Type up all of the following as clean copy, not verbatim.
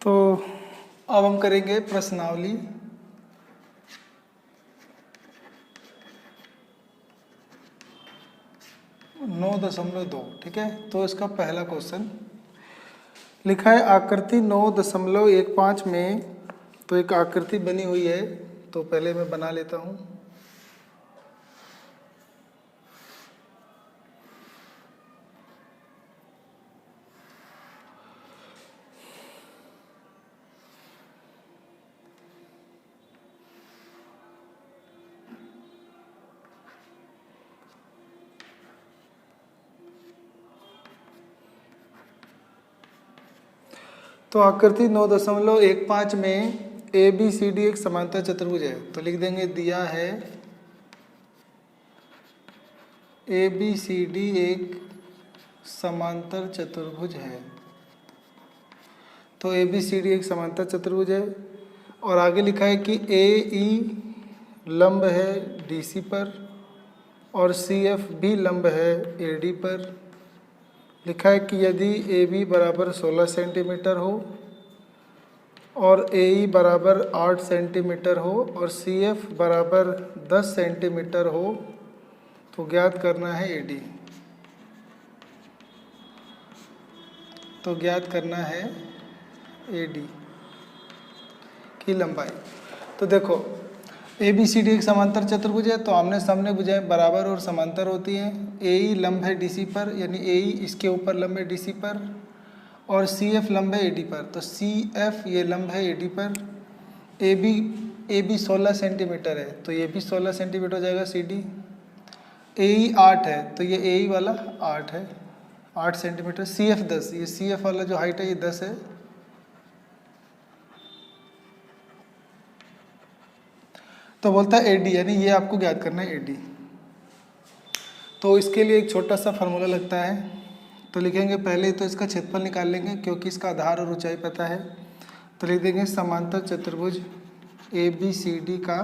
तो अब हम करेंगे प्रश्नावली। नौ दशमलव दो, ठीक है। तो इसका पहला क्वेश्चन लिखा है आकृति 9.15 में। तो एक आकृति बनी हुई है, तो पहले मैं बना लेता हूँ। तो आकृति 9.15 में ABCD एक समांतर चतुर्भुज है। तो लिख देंगे दिया है ABCD एक समांतर चतुर्भुज है। तो ABCD एक समांतर चतुर्भुज है और आगे लिखा है कि AE लंब है DC पर और CF भी लंब है AD पर। लिखा है कि यदि AB बराबर 16 सेंटीमीटर हो और AE बराबर 8 सेंटीमीटर हो और CF बराबर 10 सेंटीमीटर हो तो ज्ञात करना है AD। तो ज्ञात करना है AD की लंबाई। तो देखो ABCD एक समांतर चतुर्भुज है, तो आमने सामने भुजाएं बराबर और समांतर होती हैं। AE लंब है DC पर, यानी AE इसके ऊपर लंब है DC पर और CF लंब है AD पर। तो CF ये लंब है AD पर। AB 16 सेंटीमीटर है, तो ये भी 16 सेंटीमीटर हो जाएगा CD। AE 8 है, तो ये AE वाला 8 है, 8 सेंटीमीटर। CF 10, ये CF वाला जो हाइट है ये 10 है। तो बोलता है AD, यानी ये आपको ज्ञात करना है AD। तो इसके लिए एक छोटा सा फार्मूला लगता है। तो लिखेंगे पहले तो इसका क्षेत्रफल निकाल लेंगे, क्योंकि इसका आधार और ऊंचाई पता है। तो लिख देंगे समांतर चतुर्भुज ABCD का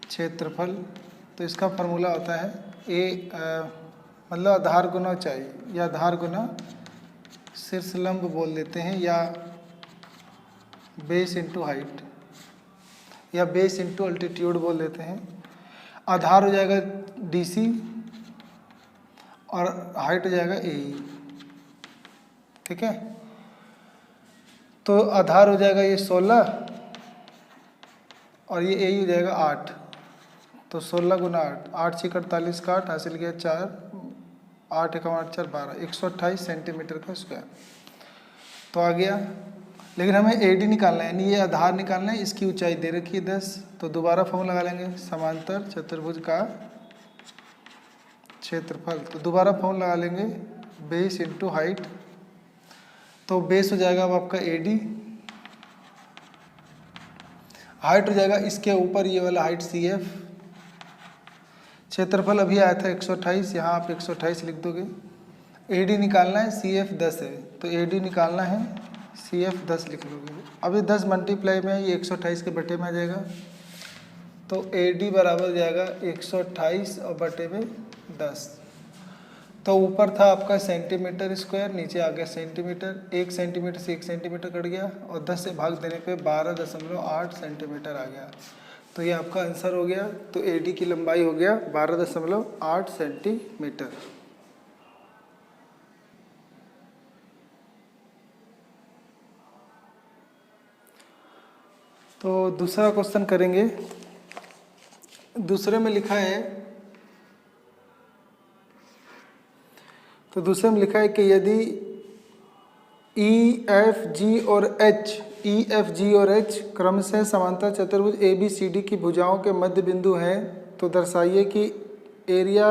क्षेत्रफल। तो इसका फार्मूला होता है मतलब आधार गुना ऊंचाई, या आधार गुना शीर्ष लंब बोल देते हैं, या बेस इंटू हाइट, या बेस इंटू अल्टीट्यूड बोल देते हैं। आधार हो जाएगा DC और हाइट हो जाएगा AE, ठीक है। तो आधार हो जाएगा ये 16 और ये AE हो जाएगा 8। तो 16 गुना 8, 8 6 48 का 8 हासिल किया 4, 8 1 8 4 12, 128 सेंटीमीटर का स्क्वायर। तो आ गया। लेकिन हमें AD निकालना है, यानी ये आधार निकालना है, इसकी ऊंचाई दे रखी है 10। तो दोबारा फॉर्मूला लगा लेंगे समांतर चतुर्भुज का क्षेत्रफल। तो दोबारा फॉर्मूला लगा लेंगे बेस इंटू हाइट। तो बेस हो जाएगा अब आपका AD, हाइट हो जाएगा इसके ऊपर ये वाला हाइट CF। क्षेत्रफल अभी आया था 128, यहाँ आप 128 लिख दोगे। AD निकालना है, CF 10 है, तो AD निकालना है, CF 10 लिख लोगे। अभी 10 मल्टीप्लाई में ये 128 के बटे में आ जाएगा। तो AD बराबर हो जाएगा 128 और बटे में 10। तो ऊपर था आपका सेंटीमीटर स्क्वायर, नीचे आ गया सेंटीमीटर। 1 सेंटीमीटर से 1 सेंटीमीटर कट गया और 10 से भाग देने पे 12.8 सेंटीमीटर आ गया। तो ये आपका आंसर हो गया। तो AD की लंबाई हो गया 12.8 सेंटीमीटर। तो दूसरा क्वेश्चन करेंगे। दूसरे में लिखा है, तो दूसरे में लिखा है कि यदि EFG और H क्रमशः समांतर चतुर्भुज ABCD की भुजाओं के मध्य बिंदु हैं, तो दर्शाइए कि एरिया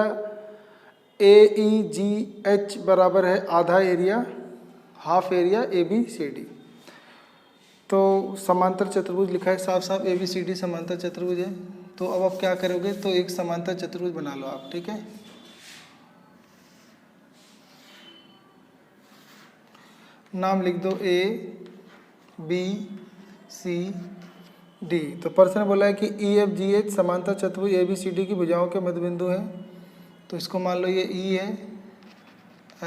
AEGH बराबर है आधा एरिया, हाफ एरिया ABCD। तो समांतर चतुर्भुज लिखा है, साफ साफ ABCD समांतर चतुर्भुज है। तो अब आप क्या करोगे, तो एक समांतर चतुर्भुज बना लो आप, ठीक है। नाम लिख दो ABCD। तो प्रश्न बोला है कि EFGH समांतर चतुर्भुज ABCD की भुजाओं के मध्य बिंदु है। तो इसको मान लो ये E है,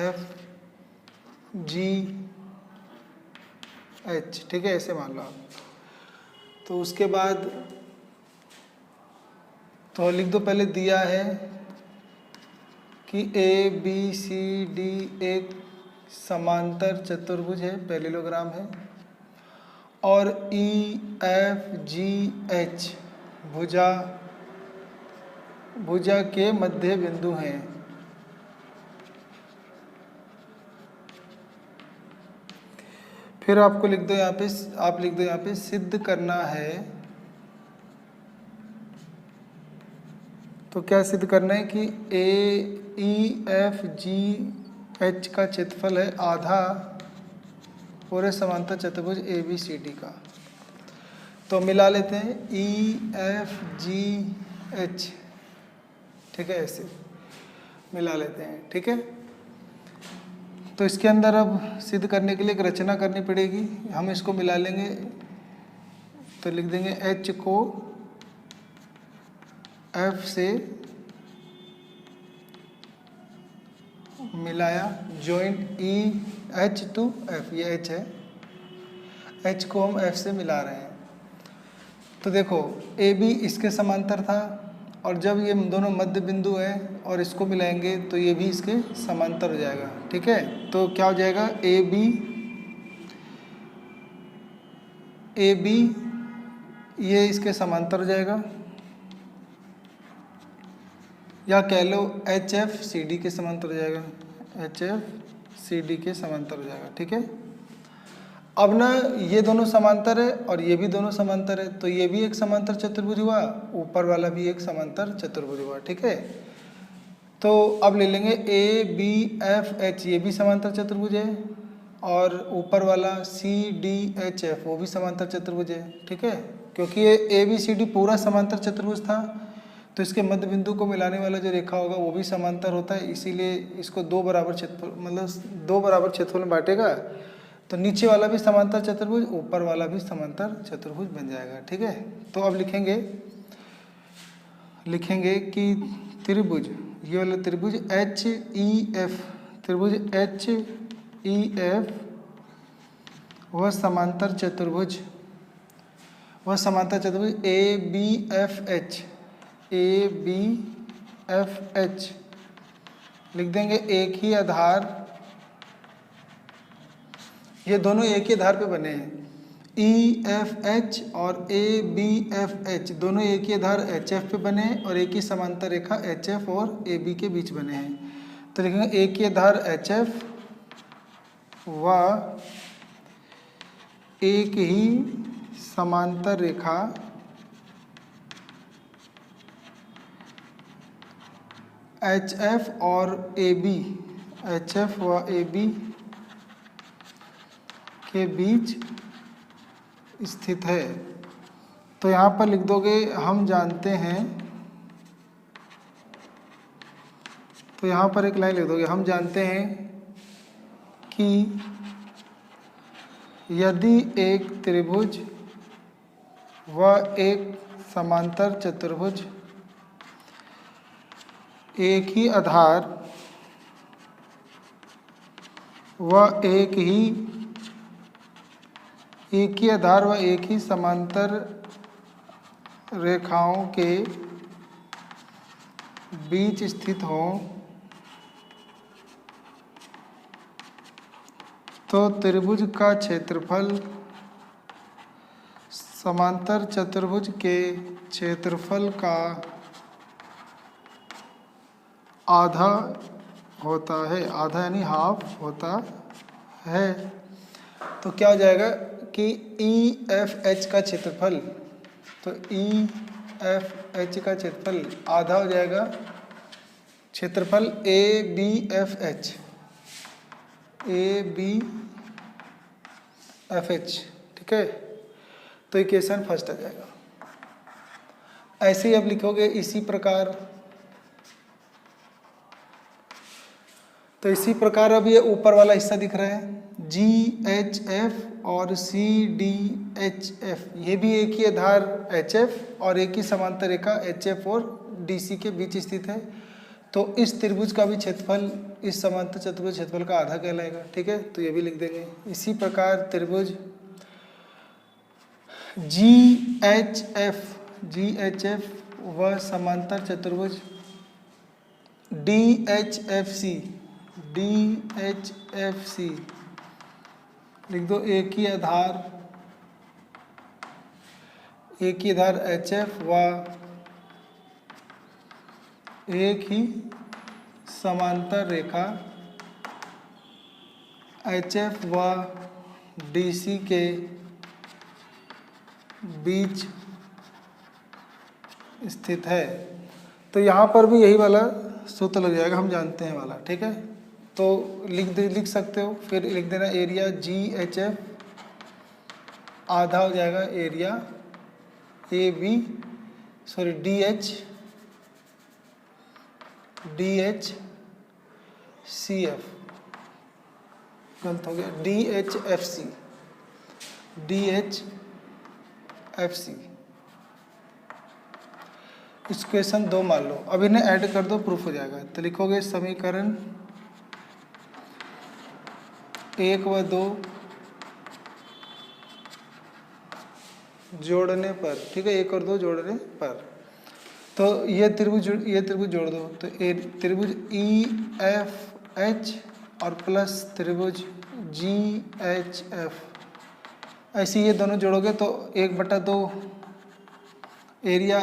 FG एच, ठीक है, ऐसे मान लो आप। तो उसके बाद तो लिख दो, पहले दिया है कि ए बी सी डी एक समांतर चतुर्भुज है, पैरेललोग्राम है, और ई एफ जी एच भुजा के मध्य बिंदु हैं। फिर आपको लिख दो यहाँ पे, आप लिख दो यहाँ पे सिद्ध करना है। तो क्या सिद्ध करना है कि ए ई एफ जी एच का क्षेत्रफल है आधा पूरे समांतर चतुर्भुज ए बी सी डी का। तो मिला लेते हैं ई एफ जी एच, ठीक है, ऐसे मिला लेते हैं, ठीक है। तो इसके अंदर अब सिद्ध करने के लिए एक रचना करनी पड़ेगी, हम इसको मिला लेंगे। तो लिख देंगे एच को एफ से मिलाया, joint E H two F, ये एच है, एच को हम एफ से मिला रहे हैं। तो देखो ए बी इसके समांतर था, और जब ये दोनों मध्य बिंदु है और इसको मिलाएंगे तो ये भी इसके समांतर हो जाएगा, ठीक है। तो क्या हो जाएगा, ए बी ये इसके समांतर हो जाएगा, या कह लो एच एफ सी डी के समांतर हो जाएगा, एच एफ सी डी के समांतर हो जाएगा, ठीक है। अब ना ये दोनों समांतर है और ये भी दोनों समांतर है, तो ये भी एक समांतर चतुर्भुज हुआ, ऊपर वाला भी एक समांतर चतुर्भुज हुआ, ठीक है। तो अब ले लेंगे ए बी एफ एच, ये भी समांतर चतुर्भुज है, और ऊपर वाला सी डी एच एफ वो भी समांतर चतुर्भुज है, ठीक है। क्योंकि ये ए बी सी डी पूरा समांतर चतुर्भुज था, तो इसके मध्य बिंदु को मिलाने वाला जो रेखा होगा वो भी समांतर होता है, इसीलिए इसको दो बराबर क्षेत्रफल में बांटेगा। तो नीचे वाला भी समांतर चतुर्भुज, ऊपर वाला भी समांतर चतुर्भुज बन जाएगा, ठीक है। तो अब लिखेंगे कि त्रिभुज, ये वाला त्रिभुज एच ई एफ, त्रिभुज एच ई एफ वह समांतर चतुर्भुज A B F H, A B F H लिख देंगे, एक ही आधार, ये दोनों एक ही आधार पे बने हैं, ई एफ एच और ए बी एफ एच दोनों एक ही आधार एच एफ पे बने हैं, और एक ही समांतर रेखा एच एफ और ए बी के बीच बने हैं। तो लिखेंगे एक ही आधार एच एफ व एक ही समांतर रेखा एच एफ और ए बी, एच एफ व ए बी के बीच स्थित है। तो यहाँ पर लिख दोगे हम जानते हैं, तो यहाँ पर एक लाइन लिख दोगे, हम जानते हैं कि यदि एक त्रिभुज व एक समांतर चतुर्भुज एक ही आधार व एक ही आधार व एक ही समांतर रेखाओं के बीच स्थित हों तो त्रिभुज का क्षेत्रफल समांतर चतुर्भुज के क्षेत्रफल का आधा होता है, आधा यानी हाफ होता है। तो क्या हो जाएगा कि ई एफ एच का क्षेत्रफल, तो ई एफ एच का क्षेत्रफल आधा हो जाएगा क्षेत्रफल A B F H, A B F H, ठीक है। तो इक्वेशन फर्स्ट आ जाएगा। ऐसे ही अब लिखोगे इसी प्रकार, तो इसी प्रकार अब ये ऊपर वाला हिस्सा दिख रहा है जी एच एफ और सी डी एच एफ, ये भी एक ही आधार एच एफ और एक ही समांतर रेखा एच एफ और डी सी के बीच स्थित है। तो इस त्रिभुज का भी क्षेत्रफल इस समांतर चतुर्भुज क्षेत्रफल का आधा कहलाएगा, ठीक है। तो ये भी लिख देंगे। इसी प्रकार त्रिभुज GHF वह समांतर चतुर्भुज DHFC लिख दो। एक ही आधार HF व एक ही समांतर रेखा HF व DC के बीच स्थित है। तो यहाँ पर भी यही वाला सूत्र लग जाएगा, हम जानते हैं वाला, ठीक है। तो लिख सकते हो, फिर लिख देना एरिया GHF आधा हो जाएगा एरिया DHCF, गलत हो गया, DHFC। इक्वेशन 2 मान लो, अब इन्हें ऐड कर दो, प्रूफ हो जाएगा। तो लिखोगे समीकरण 1 व 2 जोड़ने पर, ठीक है, 1 और 2 जोड़ने पर, तो ये त्रिभुज जोड़ दो। तो त्रिभुज EFH और प्लस त्रिभुज GHF, ऐसे ये दोनों जोड़ोगे तो 1/2 एरिया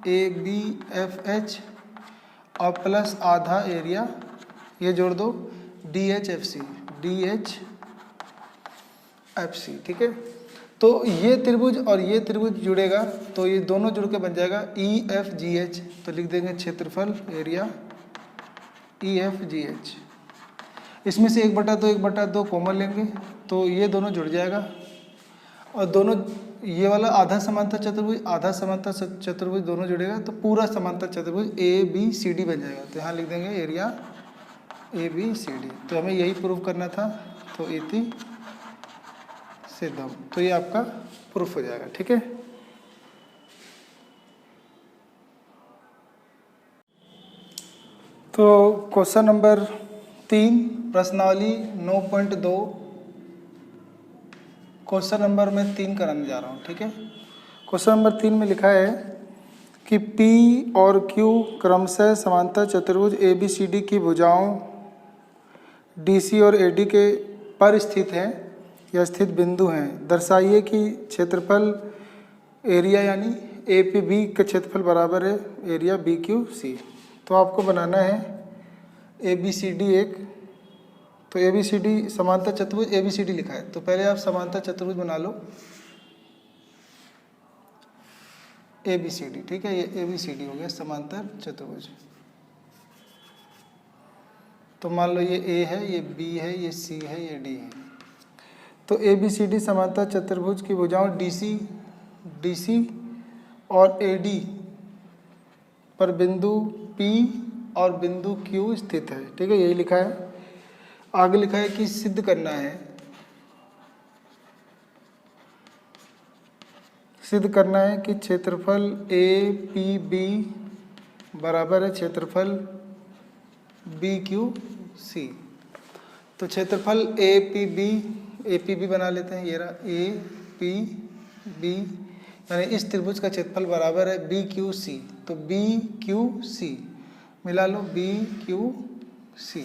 ABFH और प्लस आधा एरिया, ये जोड़ दो DHFC, ठीक है। तो ये त्रिभुज और ये त्रिभुज जुड़ेगा तो ये दोनों जुड़ के बन जाएगा EFGH। तो लिख देंगे क्षेत्रफल एरिया EFGH। इसमें से 1/2 कॉमन लेंगे तो ये दोनों जुड़ जाएगा, और दोनों ये वाला आधा समांतर चतुर्भुज दोनों जुड़ेगा तो पूरा समांतर चतुर्भुज ABCD बन जाएगा। तो यहाँ लिख देंगे एरिया ABCD। तो हमें यही प्रूफ करना था, तो इति सिद्धम। तो ये आपका प्रूफ हो जाएगा, ठीक है। तो क्वेश्चन नंबर 3 प्रश्नावली 9.2 क्वेश्चन नंबर मैं 3 कराने जा रहा हूँ, ठीक है। क्वेश्चन नंबर 3 में लिखा है कि P और Q क्रमशः समांतर चतुर्भुज ABCD की भुजाओं DC और AD के पर स्थित हैं या स्थित बिंदु हैं। दर्शाइए कि क्षेत्रफल एरिया यानी APB का क्षेत्रफल बराबर है एरिया BQC। तो आपको बनाना है ABCD एक, तो ABCD समांतर चतुर्भुज ABCD लिखा है, तो पहले आप समांतर चतुर्भुज बना लो ABCD, ठीक है। ये ABCD हो गया समांतर चतुर्भुज। तो मान लो ये A है, ये B है, ये C है, ये D है। तो ABCD समांतर चतुर्भुज की भुजाओं DC और AD पर बिंदु P और बिंदु Q स्थित है, ठीक है, यही लिखा है। आगे लिखा है कि सिद्ध करना है कि क्षेत्रफल APB बराबर है क्षेत्रफल BQC। तो क्षेत्रफल APB बना लेते हैं, ये रहा APB, यानी इस त्रिभुज का क्षेत्रफल बराबर है BQC। तो BQC मिला लो BQC।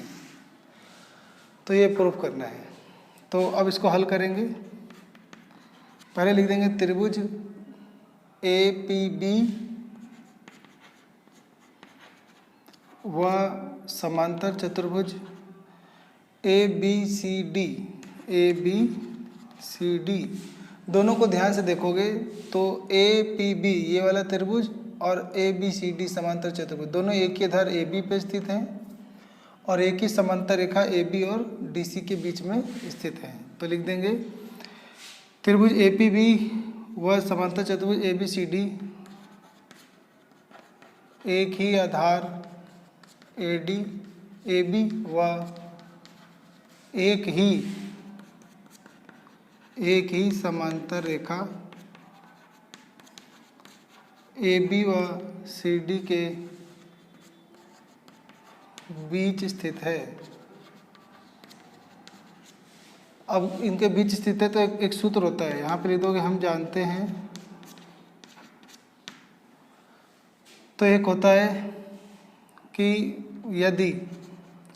तो ये प्रूफ करना है। तो अब इसको हल करेंगे। पहले लिख देंगे त्रिभुज APB व समांतर चतुर्भुज ABCD दोनों को ध्यान से देखोगे तो APB ये वाला त्रिभुज और ABCD समांतर चतुर्भुज दोनों एक ही आधार AB पे स्थित हैं और एक ही समांतर रेखा AB और DC के बीच में स्थित है। तो लिख देंगे त्रिभुज APB व समांतर चतुर्भुज ABCD एक ही आधार AB व एक ही समांतर रेखा AB व CD के बीच स्थित है। अब इनके बीच स्थित है तो एक सूत्र होता है, यहाँ पे लिख दोगे हम जानते हैं। तो एक होता है कि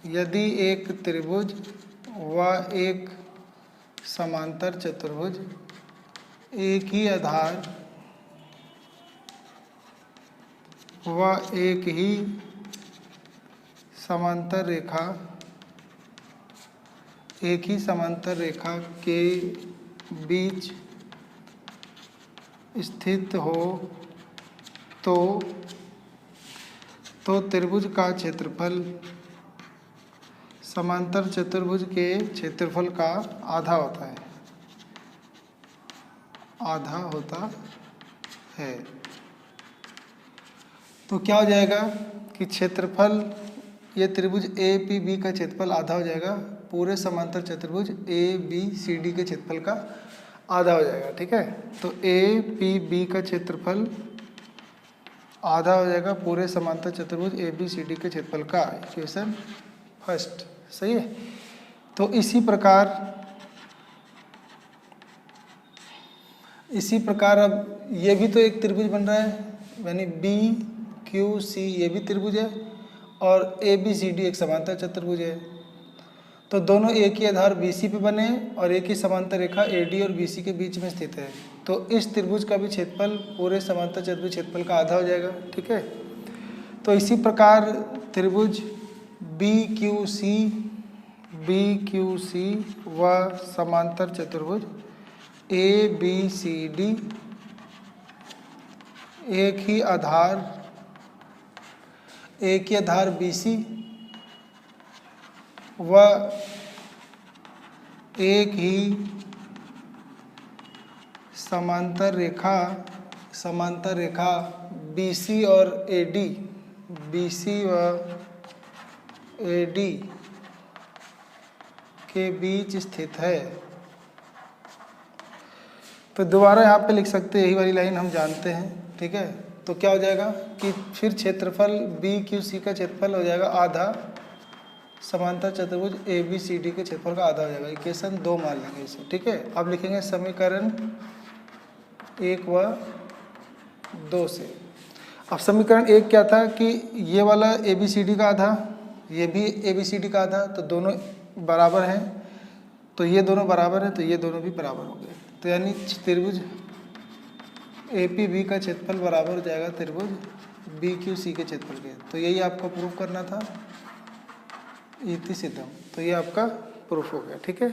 यदि एक त्रिभुज व एक समांतर चतुर्भुज एक ही आधार व एक ही समांतर रेखा के बीच स्थित हो तो त्रिभुज का क्षेत्रफल समांतर चतुर्भुज के क्षेत्रफल का आधा होता है। तो क्या हो जाएगा कि क्षेत्रफल, ये त्रिभुज ए पी बी का क्षेत्रफल आधा हो जाएगा, पूरे समांतर चतुर्भुज ए बी सी डी के क्षेत्रफल का आधा हो जाएगा। ठीक है, तो ए पी बी का क्षेत्रफल आधा हो जाएगा पूरे समांतर चतुर्भुज ए बी सी डी के क्षेत्रफल का। इक्वेशन फर्स्ट सही है। तो इसी प्रकार अब ये भी तो एक त्रिभुज बन रहा है, यानी बी क्यू सी ये भी त्रिभुज है और ए बी सी डी एक समांतर चतुर्भुज है। तो दोनों एक ही आधार बी सी पे बने और एक ही समांतर रेखा ए डी और बी सी के बीच में स्थित है। तो इस त्रिभुज का भी क्षेत्रफल पूरे समांतर चतुर्भुज क्षेत्रफल का आधा हो जाएगा। ठीक है, तो इसी प्रकार त्रिभुज बी क्यू सी व समांतर चतुर्भुज ए बी सी डी एक ही आधार बी सी व एक ही समांतर रेखा बी सी और ए डी के बीच स्थित है। तो दोबारा यहाँ पे लिख सकते हैं, यही वाली लाइन हम जानते हैं। ठीक है, तो क्या हो जाएगा कि फिर क्षेत्रफल बी क्यू सी का क्षेत्रफल हो जाएगा आधा समांतर चतुर्भुज ए बी सी डी के क्षेत्रफल का आधा हो जाएगा। इक्वेशन 2 मान लेंगे इसे। ठीक है, अब लिखेंगे समीकरण 1 व 2 से। अब समीकरण 1 क्या था कि ये वाला ए बी सी डी का आधा, ये भी ए बी सी डी का आधा, तो दोनों बराबर हैं। तो ये दोनों बराबर हैं तो ये दोनों भी बराबर हो गए। तो यानी त्रिभुज ए पी बी का क्षेत्रफल बराबर हो जाएगा त्रिभुज बी क्यू सी के क्षेत्रफल के। तो यही आपको प्रूफ करना था, इति सिद्धम। तो ये आपका प्रूफ हो गया। ठीक है।